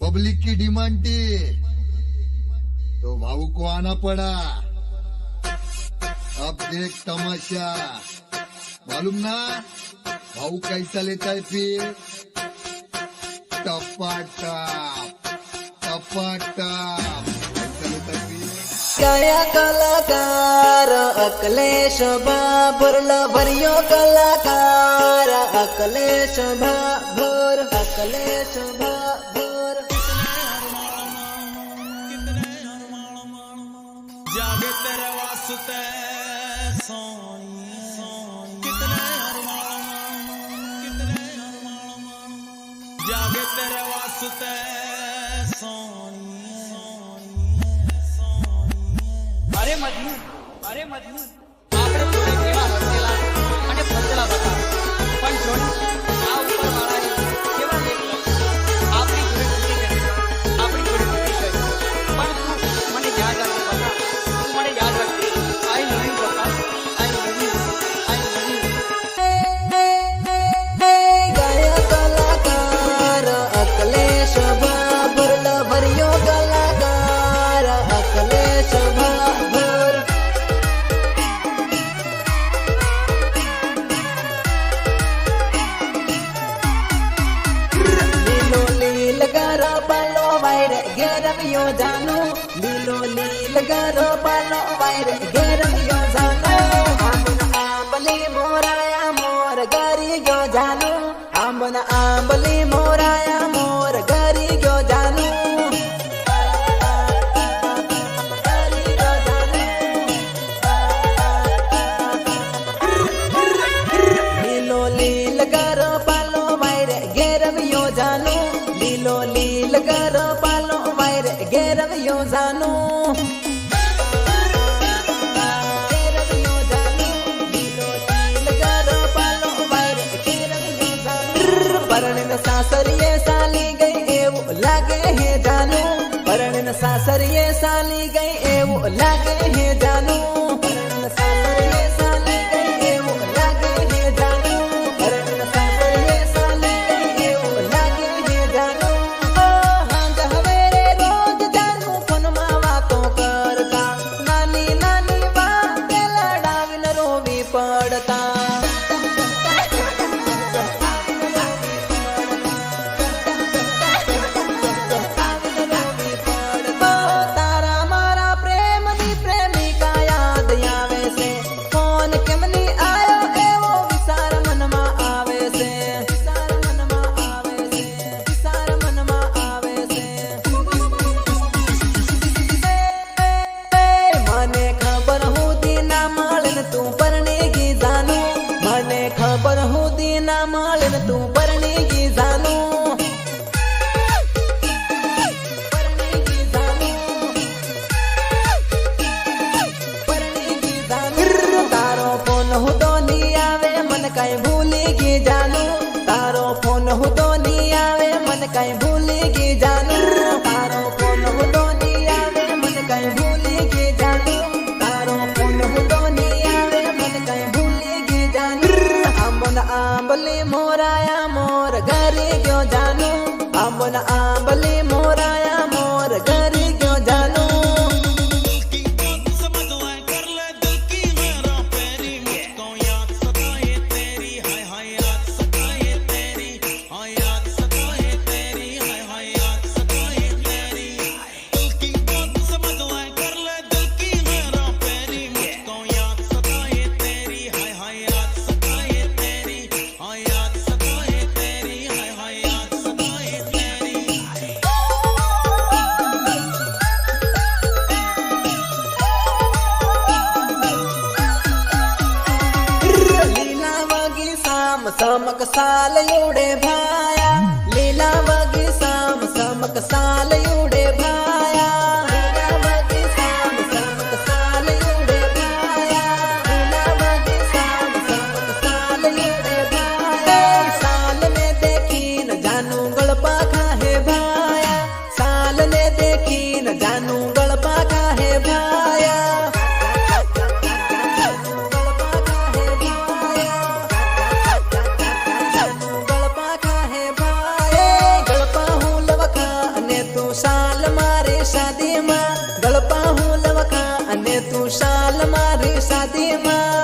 Public की demand थी तो भाऊ को आना पड़ा। अब देख तमाशा, मालूम ना भाऊ कैसा लेता है फिर? टपाटप टपाटप कैसा लेता है फिर? कया कलाकार अकलेश बाबुरला भरियो कलाकार अकलेश बाबुर अकलेश बाबुर जागे तेरे वास्ते सोनी कितने जागे तेरे वास्ते सोनी અરે મજનુ આપણે જોડે કેવા હસેલા અને ફસેલા હતા પણ જો આ ઉપરવાળાએ કેવા લેખ લખ્યા આપણી જોડે તૂટી કરી આપણી જોડે તૂટી કરી પણ તું મને યાદ રાખજે બકા તું મને યાદ રાખજે આઈ લવ યુ બકા આઈ લવ યુ કયા કલાકાર અકલેશ બાબુરલા ભરિયો કલાકાર અકલેશ બાબુર લીલો લીલ ગારો પાલો વાયરે ઘેરવ્યો જાનો લીલો લીલ ગારો પાલો વાયરે ઘેરવ્યો જાનો આંબલી મોરાયા મોર ગરી ગયો જાનો આંબલી મોરાયા મોર ગરી ગયો જાનો લીલો લીલ ગારો પાલો વાયરે ઘેરવ્યો જાનો લીલો લીલ ગારો પાલો વાયરે ઘેરવ્યો જાનો ઘેરવ્યો જાનો લીલો લીલ ગારો પાલો વાયરે ઘેરવ્યો જાનો પરણને સાસરીએ સાલી ગઈ એવું લાગે હે જાનો પરણને સાસરીએ સાલી ગઈ એવું લાગે હે જાનો પરણને સાસરીએ સાલી ગઈ એવું લાગે હે જાનો પરણને સાસરીએ સાલી ગઈ એવું લાગે હે જાનો હાંજ હવે રોજ જાનું ફોનમાં વાતો કરતા નાની નાની વાતે લડાવીને રોવી પડતા તારા મારા પ્રેમની પ્રેમિકા યાદ આવે છે ફોન કેમ ની આયો એવો વિચાર મનમાં આવે છે વિચાર મનમાં આવે છે વિચાર મનમાં આવે છે મને ખબર હુંદી ના મળે ને તું પરણી ગઈ જાનું મને ખબર હુંદી ના મળે ને તું પરણી ગઈ જાનું તારો ફોન હું તો નહીં આવે મને કઈ ભૂલી ગઈ જાનું તારો ફોન હું તો નહીં આવે મને કઈ ભૂલી ગઈ જાનું તારો ફોન હું તો નહીં આવે મને કઈ ભૂલી ગઈ જાનું તારો ફોન હું તો નહીં આવે મને કઈ ભૂલી ગઈ જાનું આંબલી મોરાયા મોર ઘરી ગયો જાનું આંબલી મોરાયા મોર ઘરી ગયો જાનું समक साल युडे भाया लीला वगी साम समक साल युडे भाया लीला वगी साम समक साल युडे भाया लीला वगी साम समक साल युडे भाया साल ने देखी न जानू गलपा खाहे भाया साल ने देखी न जानू गलपा खाहे भाया गलपा ગળપા હું લવખા અને તું શાલ મારી શાદીમાં